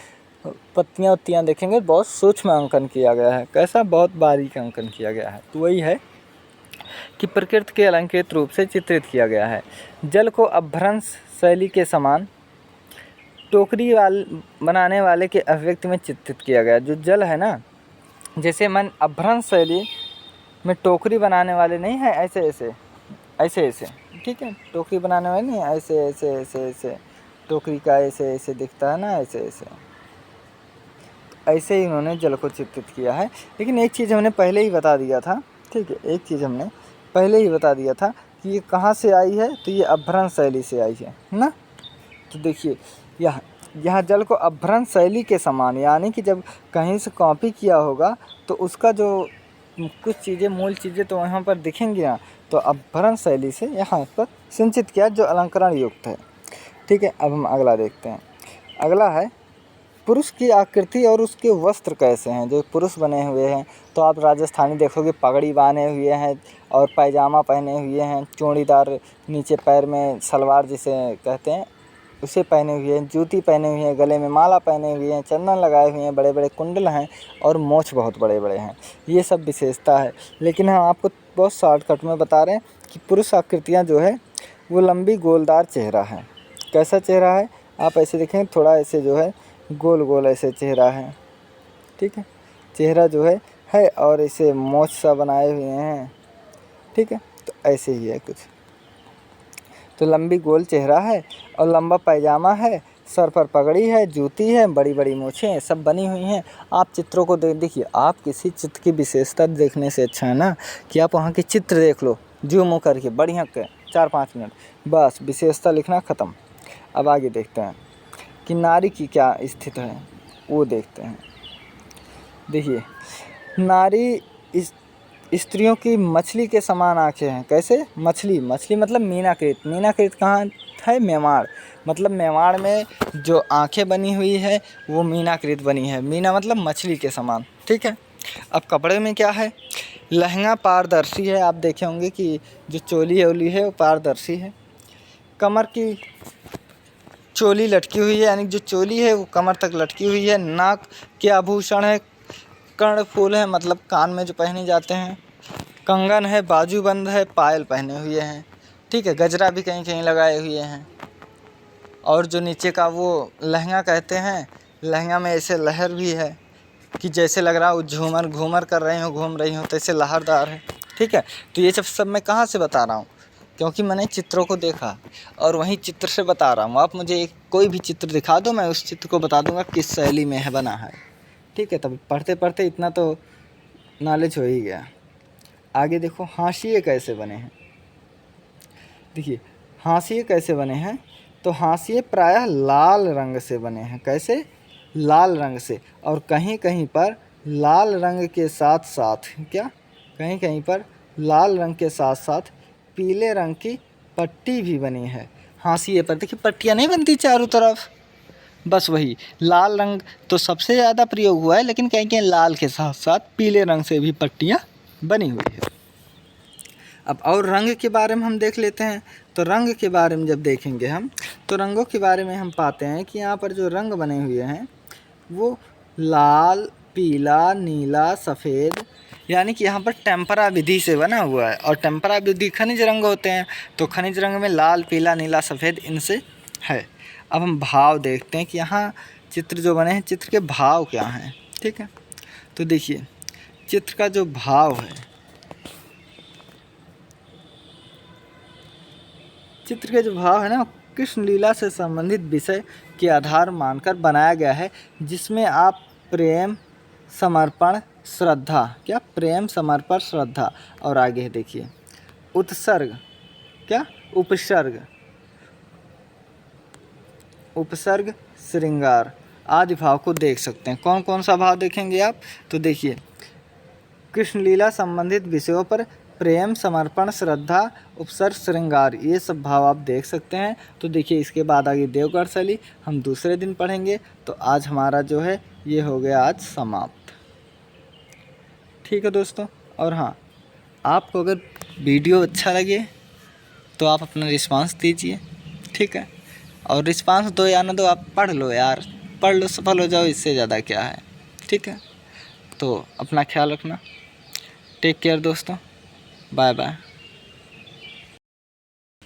पत्तियाँ उत्तियाँ देखेंगे, बहुत सूक्ष्म अंकन किया गया है। कैसा? बहुत बारीक अंकन किया गया है। तो वही है कि प्रकृति के अलंकृत रूप से चित्रित किया गया है। जल को अपभ्रंश शैली के समान टोकरी बनाने वाले के अभिव्यक्ति में चित्रित किया गया। जो जल है ना, जैसे मन अपभ्रंश शैली में टोकरी बनाने वाले नहीं है, ऐसे ऐसे ऐसे ऐसे, ठीक है, टोकरी बनाने वाले नहीं, ऐसे ऐसे ऐसे ऐसे, टोकरी का ऐसे ऐसे दिखता है ना, ऐसे ऐसे, ऐसे ही उन्होंने जल को चित्रित किया है। लेकिन एक चीज़ हमने पहले ही बता दिया था, ठीक है, एक चीज़ हमने पहले ही बता दिया था कि ये कहाँ से आई है, तो ये अपभ्रंश शैली से आई है ना। तो देखिए यहाँ जल को अपभ्रंश शैली के समान, यानी कि जब कहीं से कॉपी किया होगा तो उसका जो कुछ चीज़ें, मूल चीज़ें तो वहाँ पर दिखेंगी ना, तो अपभ्रंश शैली से यहाँ पर सिंचित किया जो अलंकरण युक्त है, ठीक है। अब हम अगला देखते हैं। अगला है पुरुष की आकृति और उसके वस्त्र कैसे हैं। जो पुरुष बने हुए हैं, तो आप राजस्थानी देखोगे पगड़ी बांधे हुए हैं और पायजामा पहने हुए हैं, चूड़ीदार नीचे पैर में सलवार जिसे कहते हैं उसे पहने हुए हैं, जूती पहने हुए हैं, गले में माला पहने हुए हैं, चंदन लगाए हुए हैं, बड़े बड़े कुंडल हैं और मोछ बहुत बड़े बड़े हैं। ये सब विशेषता है। लेकिन हम आपको बहुत शॉर्टकट में बता रहे हैं कि पुरुष आकृतियाँ जो है वो लंबी गोलदार चेहरा है। कैसा चेहरा है? आप ऐसे देखें, थोड़ा ऐसे जो है गोल गोल ऐसे चेहरा है, ठीक है, चेहरा जो है और ऐसे मोछ सा बनाए हुए हैं, ठीक है, तो ऐसे ही है कुछ। तो लंबी गोल चेहरा है और लंबा पायजामा है, सर पर पगड़ी है, जूती है, बड़ी बड़ी मूछें हैं, सब बनी हुई हैं। आप चित्रों को देखिए, आप किसी चित्र की विशेषता देखने से अच्छा है ना कि आप वहाँ के चित्र देख लो जूम करके, बढ़िया के 4-5 मिनट, बस विशेषता लिखना ख़त्म। अब आगे देखते हैं कि नारी की क्या स्थिति है, वो देखते हैं। देखिए नारी स्त्रियों की मछली के समान आँखें हैं। कैसे? मछली मतलब मीनाकृत। मीनाकृत कहाँ है? मेवाड़। मतलब मेवाड़ में जो आँखें बनी हुई है वो मीनाकृत बनी है। मीना मतलब मछली के समान, ठीक है। अब कपड़े में क्या है? लहंगा पारदर्शी है। आप देखे होंगे कि जो चोली ओली है वो पारदर्शी है। कमर की चोली लटकी हुई है, यानी जो चोली है वो कमर तक लटकी हुई है। नाक के आभूषण है, कर्णफूल है, मतलब कान में जो पहने जाते हैं, कंगन है, बाजूबंद है, पायल पहने हुए हैं, ठीक है, गजरा भी कहीं कहीं लगाए हुए हैं। और जो नीचे का वो लहंगा कहते हैं, लहंगा में ऐसे लहर भी है कि जैसे लग रहा हो घूमर कर रही हो, घूम रही हो, तो ऐसे लहरदार है, ठीक है। तो ये सब मैं कहाँ से बता रहा हूँ? क्योंकि मैंने चित्रों को देखा और वहीं चित्र से बता रहा हूँ। आप मुझे कोई भी चित्र दिखा दो, मैं उस चित्र को बता दूंगा किस शैली में है बना है, ठीक है। तब पढ़ते पढ़ते इतना तो नॉलेज हो ही गया। आगे देखो हाशिए कैसे बने हैं। देखिए हाशिए कैसे बने हैं, तो हाशिए प्रायः लाल रंग से बने हैं। कैसे? लाल रंग से। और कहीं कहीं पर लाल रंग के साथ साथ क्या, कहीं कहीं पर लाल रंग के साथ साथ पीले रंग की पट्टी भी बनी है हाशिए पर। देखिए पट्टियाँ नहीं बनती चारों तरफ, बस वही लाल रंग तो सबसे ज़्यादा प्रयोग हुआ है, लेकिन कहीं कहीं लाल के साथ साथ पीले रंग से भी पट्टियाँ बनी हुई है। अब और रंग के बारे में हम देख लेते हैं। तो रंग के बारे में जब देखेंगे हम, तो रंगों के बारे में हम पाते हैं कि यहाँ पर जो रंग बने हुए हैं वो लाल, पीला, नीला, सफ़ेद, यानी कि यहाँ पर टेम्परा विधि से बना हुआ है। और टेम्परा विधि खनिज रंग होते हैं, तो खनिज रंग में लाल, पीला, नीला, सफ़ेद इनसे है। अब हम भाव देखते हैं कि यहाँ चित्र जो बने हैं, चित्र के भाव क्या हैं, ठीक है। तो देखिए चित्र का जो भाव है, चित्र के जो भाव है ना, कृष्ण लीला से संबंधित विषय के आधार मानकर बनाया गया है, जिसमें आप प्रेम, समर्पण, श्रद्धा, क्या प्रेम, समर्पण, श्रद्धा, और आगे देखिए उत्सर्ग, क्या उपसर्ग, उपसर्ग, श्रृंगार आदि भाव को देख सकते हैं। कौन कौन सा भाव देखेंगे आप? तो देखिए कृष्ण लीला संबंधित विषयों पर प्रेम, समर्पण, श्रद्धा, उपसर्ग, श्रृंगार, ये सब भाव आप देख सकते हैं। तो देखिए इसके बाद आगे देवगढ़ शैली हम दूसरे दिन पढ़ेंगे। तो आज हमारा जो है ये हो गया आज समाप्त। ठीक है दोस्तों, और हाँ, आपको अगर वीडियो अच्छा लगे तो आप अपना रिस्पांस दीजिए, ठीक है। और रिस्पांस दो या ना दो, आप पढ़ लो यार, पढ़ लो, सफल हो जाओ, इससे ज़्यादा क्या है, ठीक है। तो अपना ख्याल रखना। टेक केयर दोस्तों, बाय बाय।